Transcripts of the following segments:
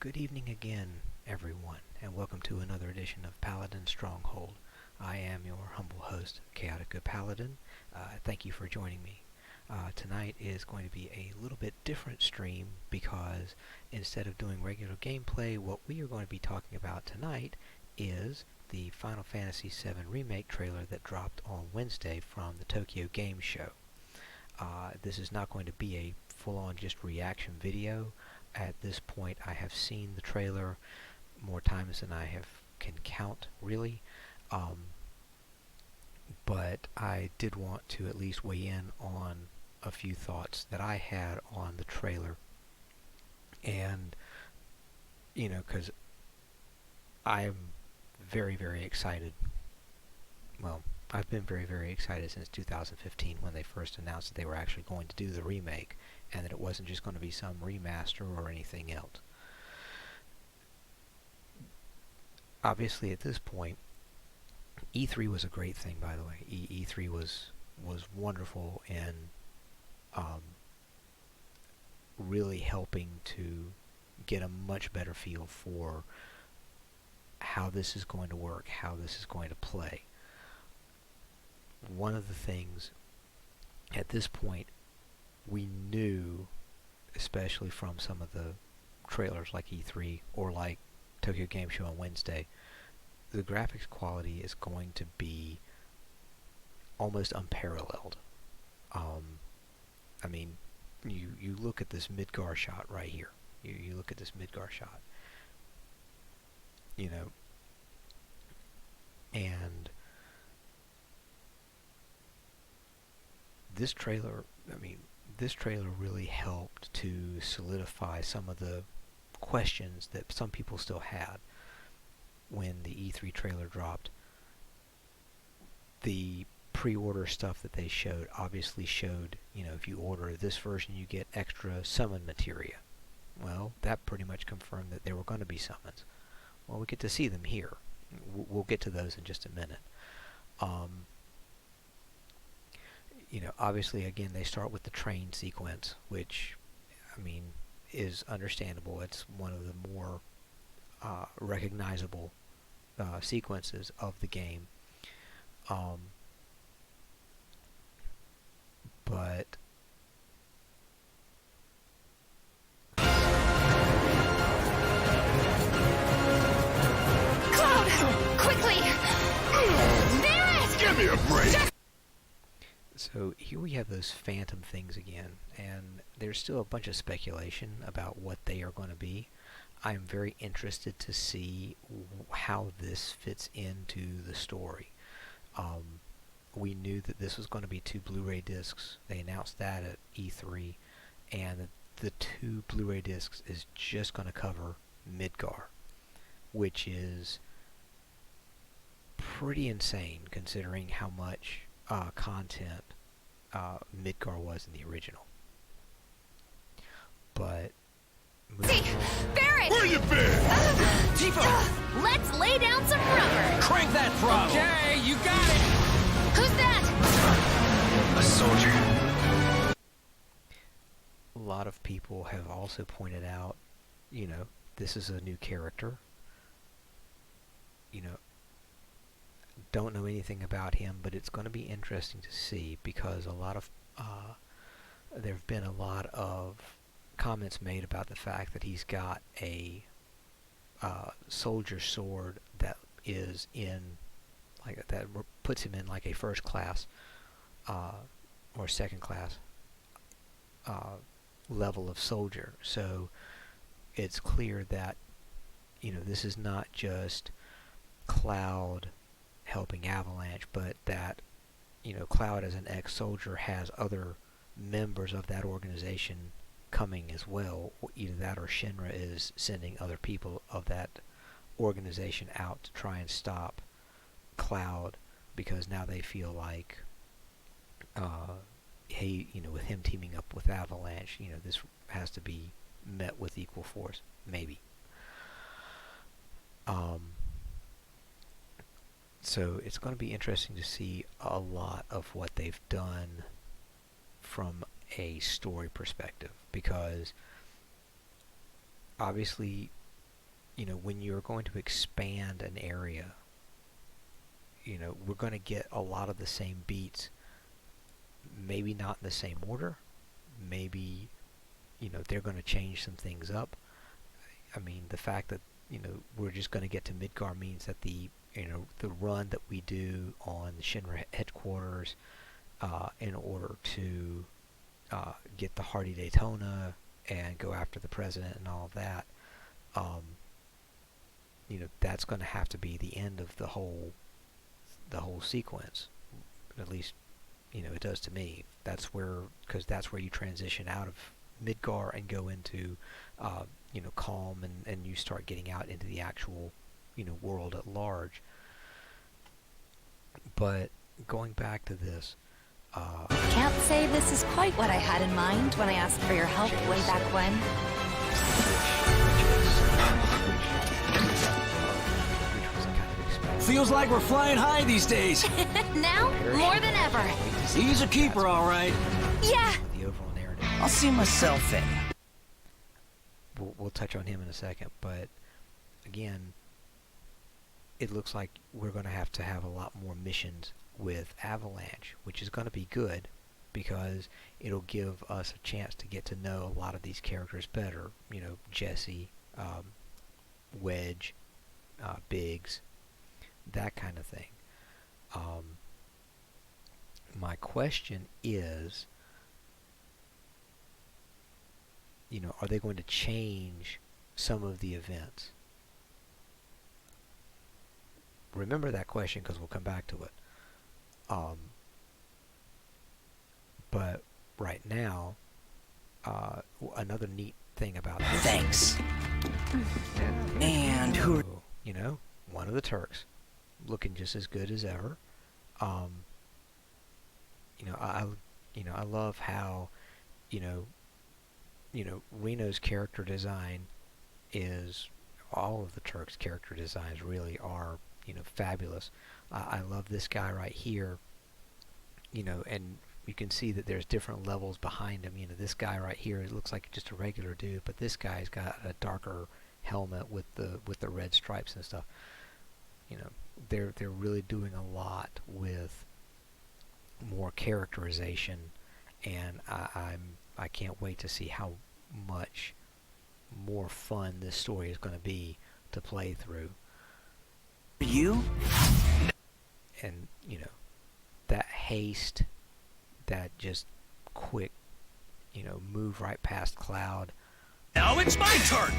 Good evening again, everyone, and welcome to another edition of Paladin Stronghold. I am your humble host, Chaotic Good Paladin. Thank you for joining me. Tonight is going to be a little bit different stream because instead of doing regular gameplay, what we are going to be talking about tonight is the Final Fantasy VII Remake trailer that dropped on Wednesday from the Tokyo Game Show. This is not going to be a full-on just reaction video. At this point, I have seen the trailer more times than I can count, really. But I did want to at least weigh in on a few thoughts that I had on the trailer. And, because I'm very, very excited. Well, I've been very, very excited since 2015 when they first announced that they were actually going to do the remake and that it wasn't just going to be some remaster or anything else. Obviously, at this point, E3 was a great thing, by the way. E3 was wonderful in really helping to get a much better feel for how this is going to work, how this is going to play. One of the things at this point we knew, especially from some of the trailers like E3 or like Tokyo Game Show on Wednesday, the graphics quality is going to be almost unparalleled. I mean, you look at this Midgar shot right here. You look at this Midgar shot. And this trailer really helped to solidify some of the questions that some people still had when the E3 trailer dropped. The pre-order stuff that they showed obviously showed, if you order this version you get extra summon materia. Well, that pretty much confirmed that there were going to be summons. Well, we get to see them here. We'll get to those in just a minute. Obviously, again, they start with the train sequence, which, is understandable. It's one of the more recognizable sequences of the game. But Cloud! Quickly! Barret! Give me a break! So here we have those phantom things again, and there's still a bunch of speculation about what they are going to be. I'm very interested to see how this fits into the story. We knew that this was going to be 2 Blu-ray discs. They announced that at E3, and the 2 Blu-ray discs is just going to cover Midgar, which is pretty insane considering how much content Midgar was in the original. But See, Barret! Where you been? Tifa! Let's lay down some rubber! Crank that throttle! Okay, you got it! Who's that? A soldier. a lot of people have also pointed out, this is a new character. Don't know anything about him, but it's going to be interesting to see because there have been a lot of comments made about the fact that he's got a soldier sword that is in that puts him in like a first class or second class level of soldier. So it's clear that this is not just Cloud helping Avalanche, but that Cloud as an ex-soldier has other members of that organization coming as well. Either that or Shinra is sending other people of that organization out to try and stop Cloud, because now they feel like hey, with him teaming up with Avalanche, this has to be met with equal force, maybe. So it's going to be interesting to see a lot of what they've done from a story perspective, because obviously when you're going to expand an area, we're going to get a lot of the same beats, maybe not in the same order. Maybe, they're going to change some things up. I mean, the fact that, we're just going to get to Midgar means that the run that we do on the Shinra headquarters, in order to get the Hardy Daytona and go after the president and all of that, that's going to have to be the end of the whole sequence. At least, it does to me. Because that's where you transition out of Midgar and go into, Calm, and you start getting out into the actual, world at large. But going back to this, Can't say this is quite what I had in mind when I asked for your help way back when. which was kind of expected. Feels like we're flying high these days. Now, more than ever. He's a keeper, all right. Yeah. The overall narrative. I'll see myself in. We'll touch on him in a second, but again, it looks like we're going to have a lot more missions with Avalanche, which is going to be good because it'll give us a chance to get to know a lot of these characters better. Jesse, Wedge, Biggs, that kind of thing. My question is, are they going to change some of the events? Remember that question because we'll come back to it. But right now, another neat thing about this. Thanks. And who are... One of the Turks, looking just as good as ever. I love how, Reno's character design is, all of the Turks' character designs really are, fabulous. I love this guy right here, and you can see that there's different levels behind him. This guy right here, it looks like just a regular dude, but this guy's got a darker helmet with the red stripes and stuff. They're really doing a lot with more characterization, and I can't wait to see how much more fun this story is going to be to play through. you? And that haste, that just quick move right past Cloud. Now it's my turn.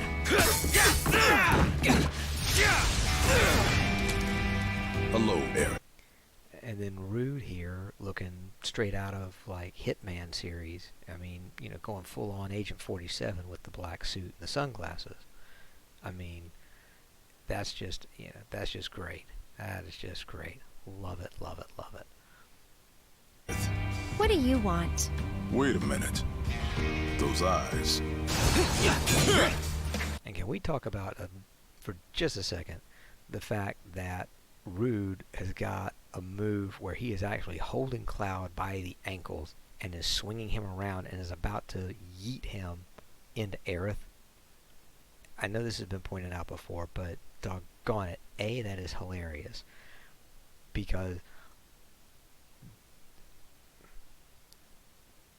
Hello, Eric. And then Rude here, looking straight out of like Hitman series. I mean, going full on Agent 47 with the black suit and the sunglasses. I mean, that's just great. That is just great. Love it, love it, love it. What do you want? Wait a minute. Those eyes. And can we talk about, for just a second, the fact that Rude has got a move where he is actually holding Cloud by the ankles and is swinging him around and is about to yeet him into Aerith. I know this has been pointed out before, but doggone it, that is hilarious. Because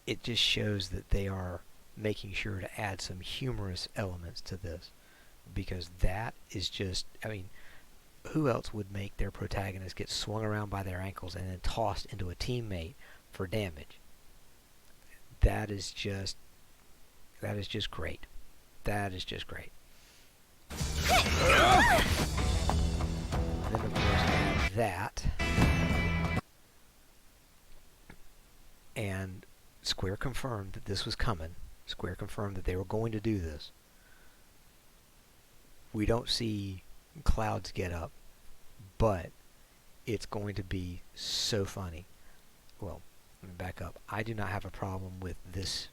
it just shows that they are making sure to add some humorous elements to this. Because that is just, I mean, who else would make their protagonist get swung around by their ankles and then tossed into a teammate for damage? That is just great. That is just great. Then of course add that, and Square confirmed that this was coming. Square confirmed that they were going to do this. We don't see Cloud's get up, but it's going to be so funny. Well, let me back up. I do not have a problem with this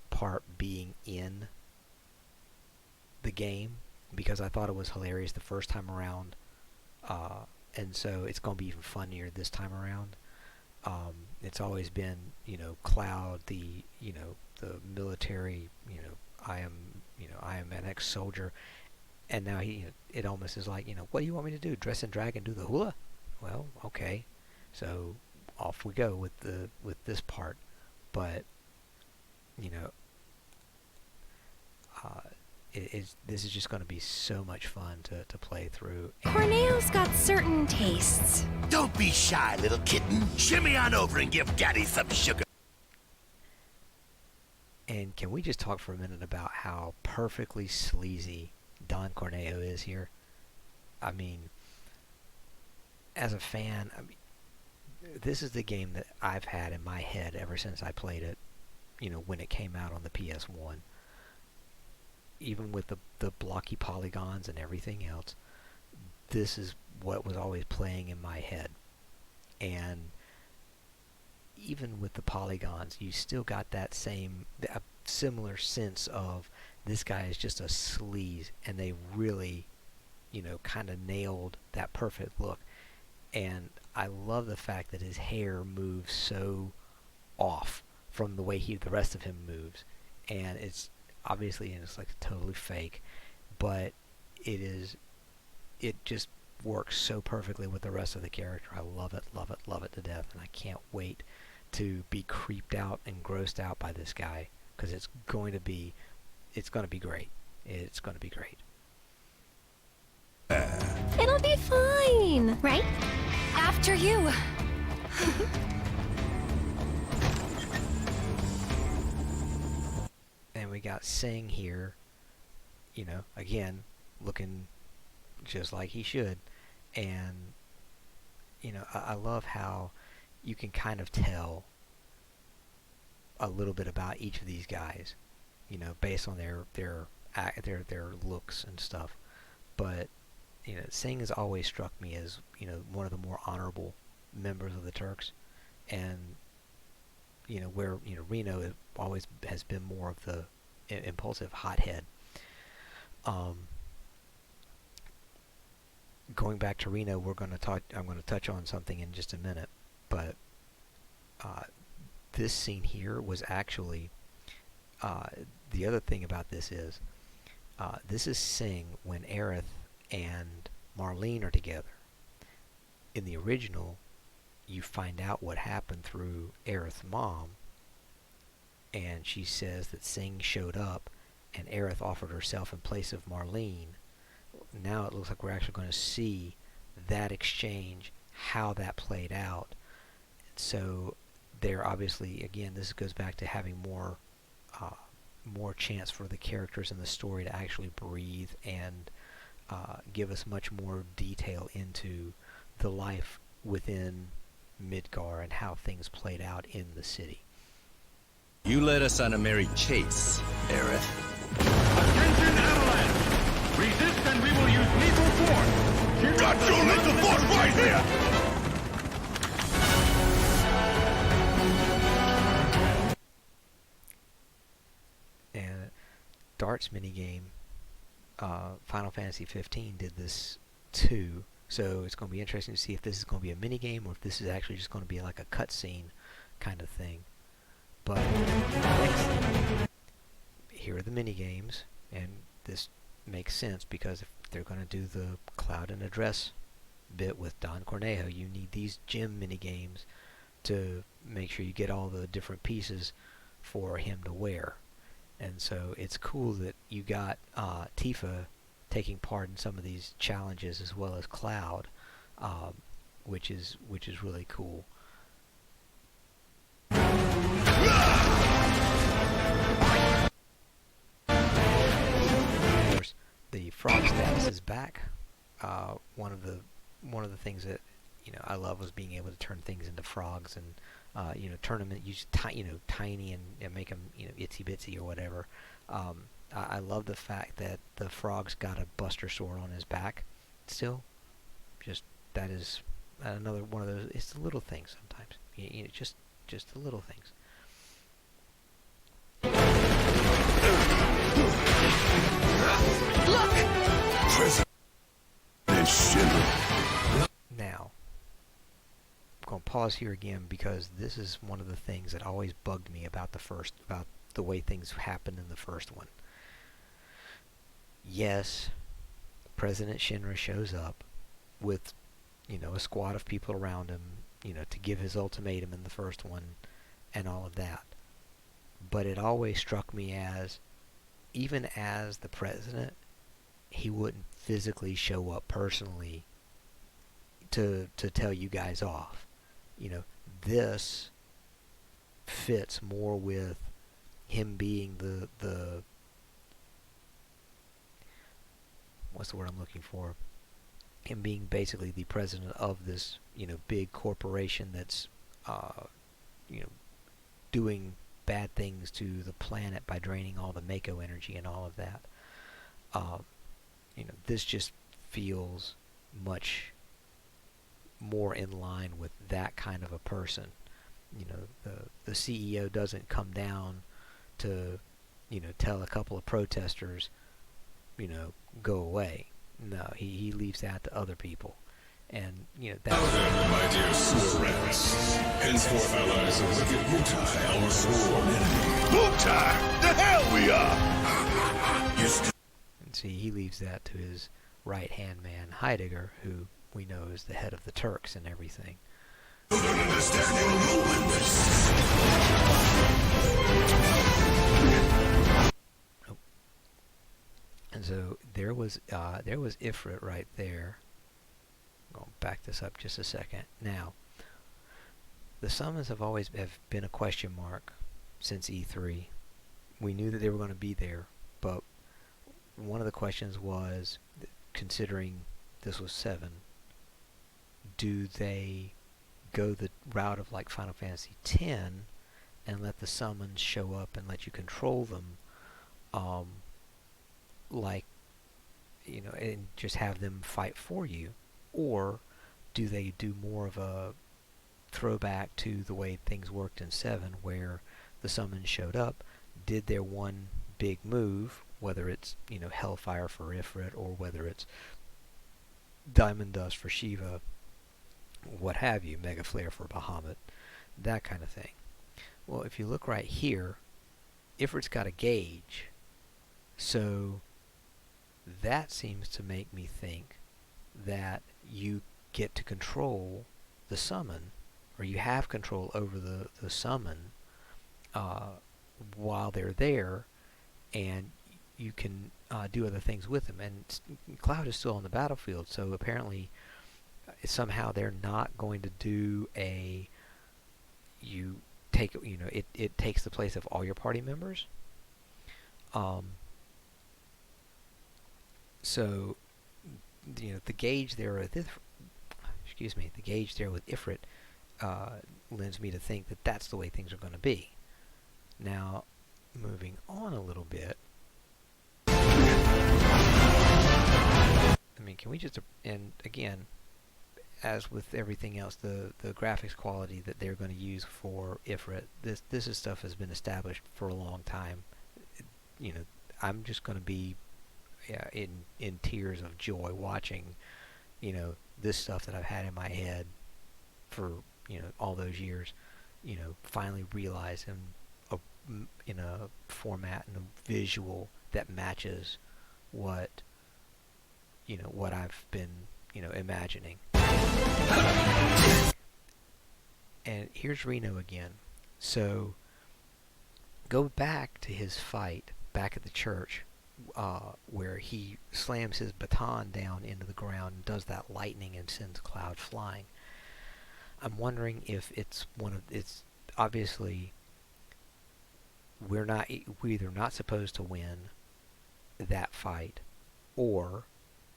part being in the game because I thought it was hilarious the first time around, and so it's going to be even funnier this time around. It's always been, Cloud, the military, I am an ex-soldier. And now it almost is like, what do you want me to do? Dress and drag and do the hula? Well, okay. So off we go with this part. But you know, this is just going to be so much fun to play through. Corneo's got certain tastes. Don't be shy, little kitten. Shimmy on over and give Daddy some sugar. And can we just talk for a minute about how perfectly sleazy Don Corneo is here? I mean, as a fan, this is the game that I've had in my head ever since I played it, when it came out on the PS1. Even with the blocky polygons and everything else, this is what was always playing in my head. And even with the polygons, you still got that similar sense of this guy is just a sleaze, and they really, kind of nailed that perfect look. And I love the fact that his hair moves so off from the way the rest of him moves, and it's like totally fake, but it just works so perfectly with the rest of the character. I love it, love it, love it to death, and I can't wait to be creeped out and grossed out by this guy, because it's going to be great. It's going to be great. It'll be fine, right? After you. And we got Sing here, again, looking just like he should. And, I love how you can kind of tell a little bit about each of these guys, based on their looks and stuff. But, Sing has always struck me as, one of the more honorable members of the Turks. And, where, Reno always has been more of the impulsive hothead. Going back to Reno, I'm going to touch on something in just a minute, but this scene here was actually the other thing about this is Sing when Aerith and Marlene are together. In the original, you find out what happened through Aerith's mom, and she says that Sing showed up and Aerith offered herself in place of Marlene. Now it looks like we're actually going to see that exchange, how that played out. So there obviously, again, this goes back to having more chance for the characters in the story to actually breathe and give us much more detail into the life within Midgar and how things played out in the city. You led us on a merry chase, Aerith. Attention, Avalanche! Resist and we will use lethal force! Got your lethal force right here! And Darts minigame, Final Fantasy 15 did this too. So it's going to be interesting to see if this is going to be a minigame or if this is actually just going to be like a cutscene kind of thing. But here are the minigames, and this makes sense because if they're going to do the Cloud and Address bit with Don Cornejo, you need these gym minigames to make sure you get all the different pieces for him to wear. And so it's cool that you got Tifa taking part in some of these challenges as well as Cloud, which is really cool. Of course, the frog status is back. One of the things that I love was being able to turn things into frogs and turn them use tiny and make them itsy bitsy or whatever. I love the fact that the frog's got a Buster Sword on his back. Still, just that is another one of those. It's the little things sometimes. Just the little things. Look! President Schindler. Now, I'm going to pause here again because this is one of the things that always bugged me about the way things happened in the first one. Yes, President Shinra shows up with, a squad of people around him, to give his ultimatum in the first one and all of that. But it always struck me as, even as the president, he wouldn't physically show up personally to tell you guys off. This fits more with him being the what's the word I'm looking for? Him being basically the president of this, big corporation that's, doing bad things to the planet by draining all the Mako energy and all of that. This just feels much more in line with that kind of a person. The CEO doesn't come down to, tell a couple of protesters, go away. No, he leaves that to other people. And, that's... My dear sewer rats, henceforth allies of wicked Mutai, our sworn enemy. Mutai! The hell we are! And see, he leaves that to his right-hand man, Heidegger, who we know is the head of the Turks and everything. You don't understand, you'll ruin this. Oh. And so there was Ifrit right there. I'm going to back this up just a second. Now, the summons have always been a question mark since E3. We knew that they were going to be there, but one of the questions was, considering this was 7, do they go the route of like Final Fantasy X and let the summons show up and let you control them, and just have them fight for you? Or do they do more of a throwback to the way things worked in 7, where the summons showed up, did their one big move, whether it's, Hellfire for Ifrit, or whether it's Diamond Dust for Shiva, what have you, Mega Flare for Bahamut, that kind of thing. Well, if you look right here, Ifrit's got a gauge, so that seems to make me think that you get to control the summon, or you have control over the summon while they're there, and you can do other things with them. And Cloud is still on the battlefield, so apparently somehow they're not going to do it takes the place of all your party members. So the gauge there with the gauge there with Ifrit lends me to think that that's the way things are going to be. Now, moving on a little bit, can we just, and again, as with everything else, the graphics quality that they're going to use for Ifrit, this is stuff has been established for a long time. I'm just going to be in tears of joy watching, this stuff that I've had in my head for, all those years, finally realize in a format and a visual that matches what I've been, imagining. And here's Reno again. So go back to his fight back at the church, where he slams his baton down into the ground and does that lightning and sends Cloud flying. I'm wondering if it's obviously we're either not supposed to win that fight, or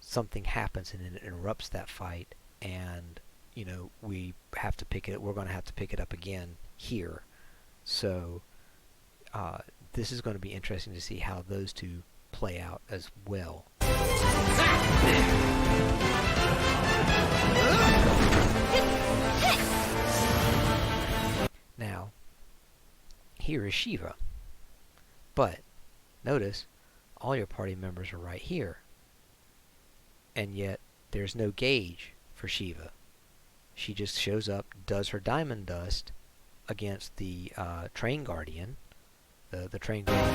something happens and it interrupts that fight, and we're going to have to pick it up again here. So this is going to be interesting to see how those two play out as well. Now, here is Shiva, but notice all your party members are right here, and yet there's no gauge for Shiva. She just shows up, does her Diamond Dust against the Train Guardian, the Train Guardian.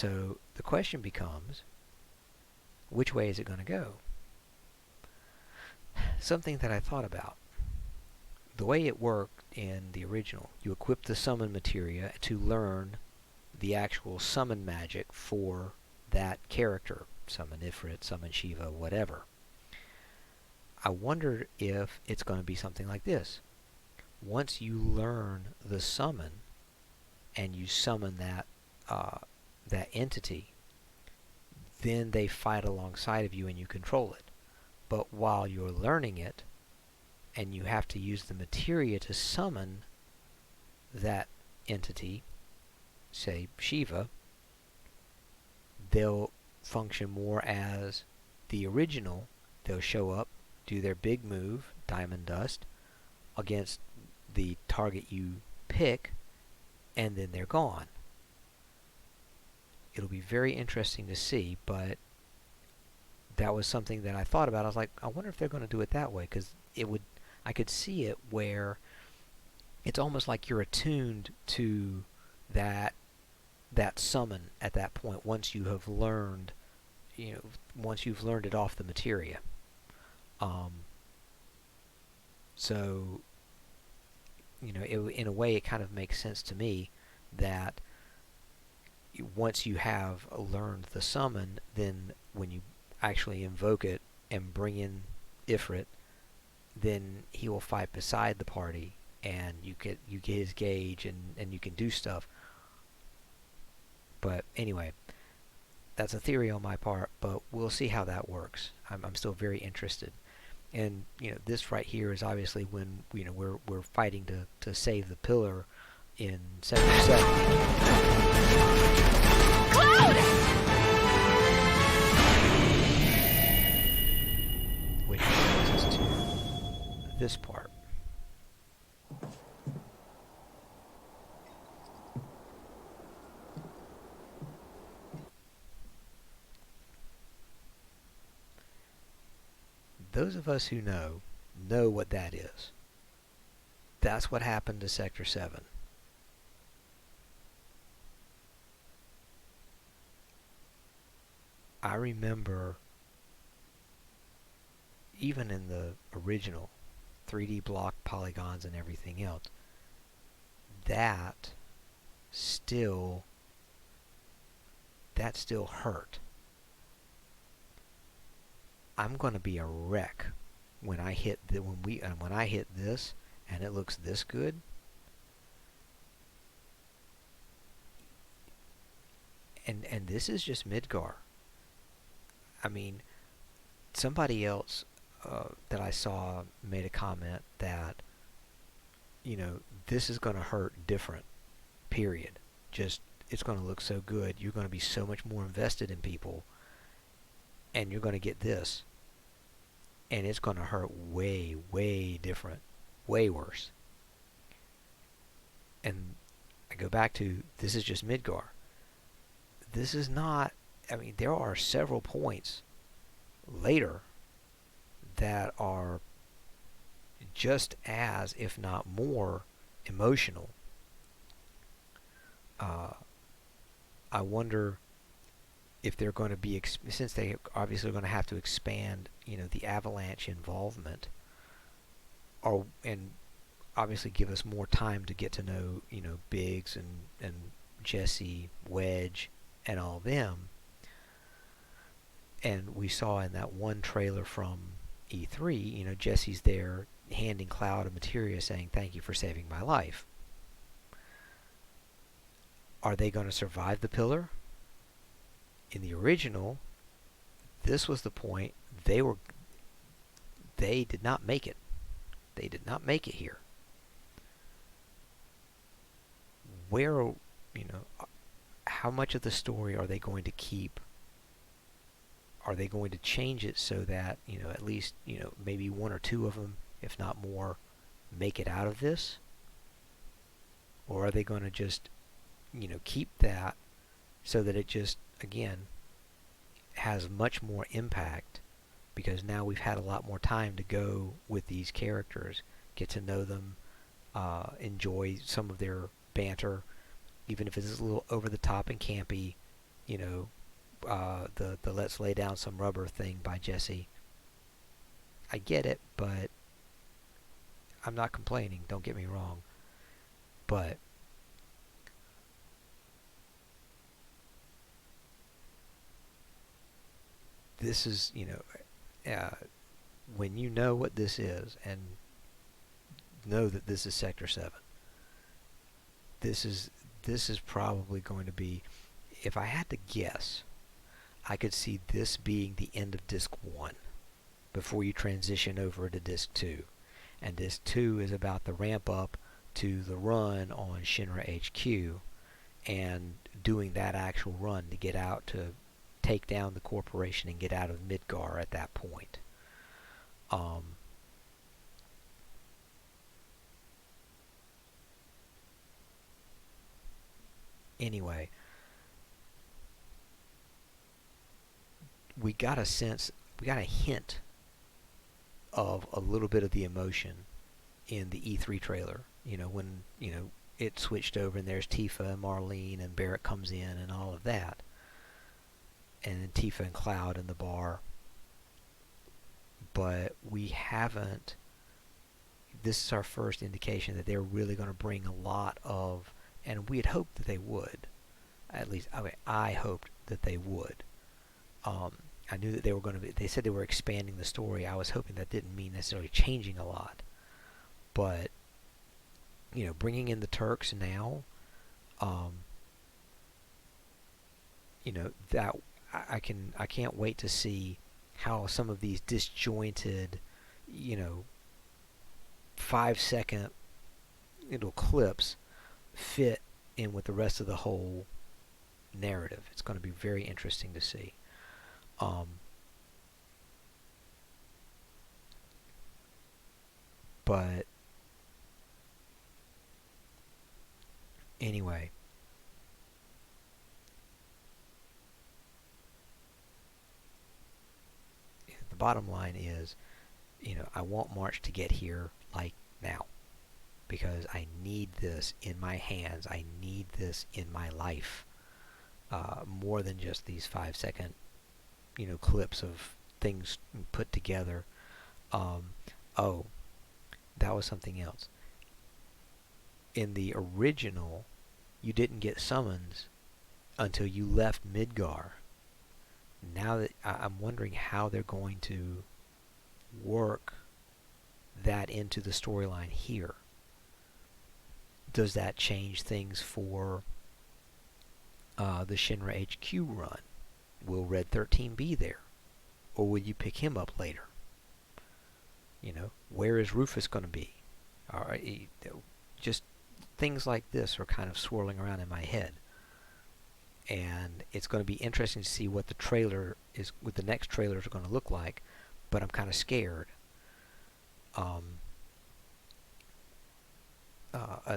So the question becomes, which way is it going to go? Something that I thought about. The way it worked in the original, you equip the summon materia to learn the actual summon magic for that character. Summon Ifrit, summon Shiva, whatever. I wonder if it's going to be something like this. Once you learn the summon and you summon that entity, then they fight alongside of you and you control it. But while you're learning it and you have to use the materia to summon that entity, say Shiva, they'll function more as the original. They'll show up, do their big move, Diamond Dust, against the target you pick, and then they're gone. It'll be very interesting to see, but that was something that I thought about. I was like, I wonder if they're going to do it that way, because I could see it where it's almost like you're attuned to that summon at that point once you have learned, once you've learned it off the materia. So, in a way, it kind of makes sense to me that once you have learned the summon, then when you actually invoke it and bring in Ifrit, then he will fight beside the party, and you get his gauge, and you can do stuff. But anyway, that's a theory on my part, but we'll see how that works. I'm still very interested. And this right here is obviously when we're fighting to save the pillar in Sector 7. Cloud! Which brings us to this part. Those of us who know what that is. That's what happened to Sector 7. I remember, even in the original 3D block polygons and everything else, that still hurt. I'm going to be a wreck when I hit when I hit this and it looks this good. And this is just Midgar. I mean, somebody else that I saw made a comment that this is going to hurt different. Period. Just it's going to look so good. You're going to be so much more invested in people, and you're going to get this. And it's going to hurt way, way different. Way worse. And I go back to, this is just Midgar. This is not, there are several points later that are just as, if not more, emotional. I wonder if they're going to be, since they obviously are going to have to expand, the Avalanche involvement, and obviously give us more time to get to know, Biggs and Jesse, Wedge, and all them. And we saw in that one trailer from E3, Jesse's there handing Cloud a materia saying, "Thank you for saving my life." Are they going to survive the pillar? In the original, this was the point. They did not make it. They did not make it here. Where, how much of the story are they going to keep? Are they going to change it so that, at least, maybe one or two of them, if not more, make it out of this? Or are they going to just, keep that so that it just, again, has much more impact, because now we've had a lot more time to go with these characters, get to know them, enjoy some of their banter, even if it's a little over the top and campy, you know, the Let's Lay Down Some Rubber thing by Jesse. I get it, but I'm not complaining, don't get me wrong. But this is, when you know what this is and know that this is Sector 7, this is probably going to be, if I had to guess, I could see this being the end of Disc 1 before you transition over to Disc 2. And Disc 2 is about the ramp up to the run on Shinra HQ and doing that actual run to get out to take down the corporation and get out of Midgar at that point. Anyway, we got a hint of a little bit of the emotion in the E3 trailer. When, it switched over and there's Tifa and Marlene and Barrett comes in and all of that. And then Tifa and Cloud in the bar. But we haven't, this is our first indication that they're really going to bring a lot of, and we had hoped that they would. At least, I hoped that they would. I knew that they were going to be, they said they were expanding the story. I was hoping that didn't mean necessarily changing a lot. But, bringing in the Turks now, that I can't wait to see how some of these disjointed, 5-second clips fit in with the rest of the whole narrative. It's going to be very interesting to see. But anyway, the bottom line is, I want March to get here like now, because I need this in my hands. I need this in my life, more than just these 5-second clips of things put together. Oh, that was something else. In the original, you didn't get summons until you left Midgar. Now that I'm wondering how they're going to work that into the storyline here. Does that change things for the Shinra HQ run? Will Red 13 be there? Or will you pick him up later? Where is Rufus going to be? Just things like this are kind of swirling around in my head. And it's going to be interesting to see what the next trailers are going to look like. But I'm kind of scared.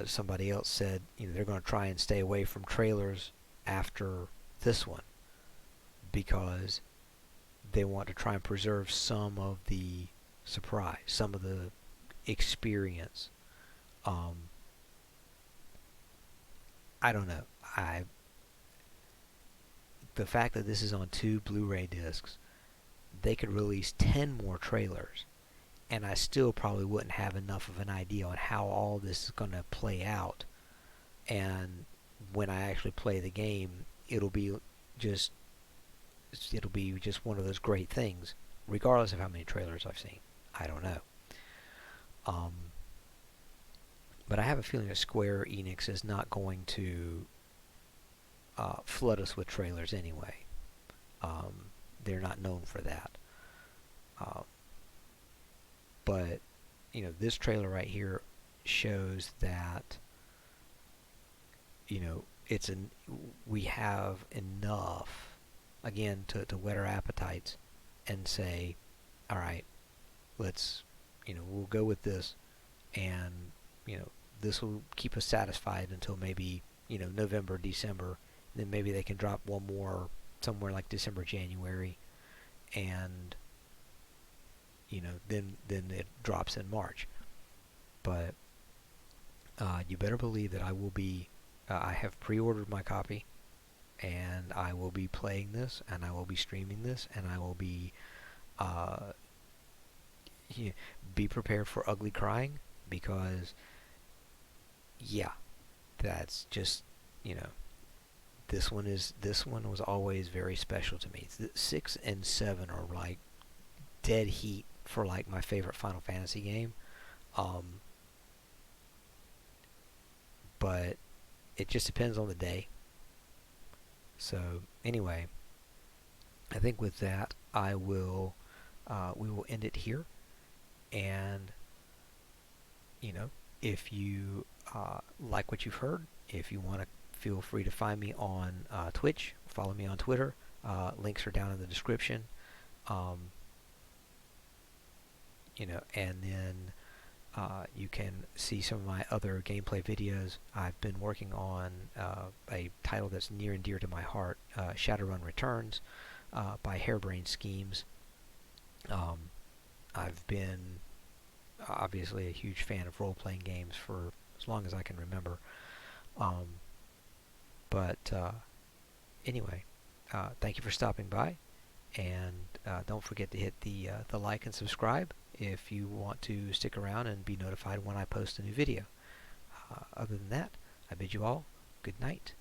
Somebody else said, they're going to try and stay away from trailers after this one, because they want to try and preserve some of the surprise, some of the experience. I don't know. The fact that this is on 2 Blu-ray discs, they could release 10 more trailers, and I still probably wouldn't have enough of an idea on how all this is going to play out. And when I actually play the game, it'll be just one of those great things, regardless of how many trailers I've seen. I don't know. But I have a feeling that Square Enix is not going to flood us with trailers anyway. They're not known for that. But, this trailer right here shows that, we have enough, again, to whet our appetites and say, alright, let's, we'll go with this, and, this will keep us satisfied until maybe, November, December. Then maybe they can drop one more somewhere like December, January, and then it drops in March. But you better believe that I will be. I have pre-ordered my copy, and I will be playing this, and I will be streaming this, and I will be yeah, be prepared for ugly crying, because yeah, that's just, you know, this one was always very special to me. 6 and 7 are like dead heat for like my favorite Final Fantasy game. But it just depends on the day. So anyway, I think with that we will end it here. And you know, if you like what you've heard, if you want to, feel free to find me on Twitch, follow me on Twitter. Links are down in the description. You know, and then you can see some of my other gameplay videos. I've been working on a title that's near and dear to my heart, Shadowrun Returns by Harebrained Schemes. I've been obviously a huge fan of role-playing games for as long as I can remember. But anyway, thank you for stopping by, and don't forget to hit the like and subscribe if you want to stick around and be notified when I post a new video. Other than that, I bid you all good night.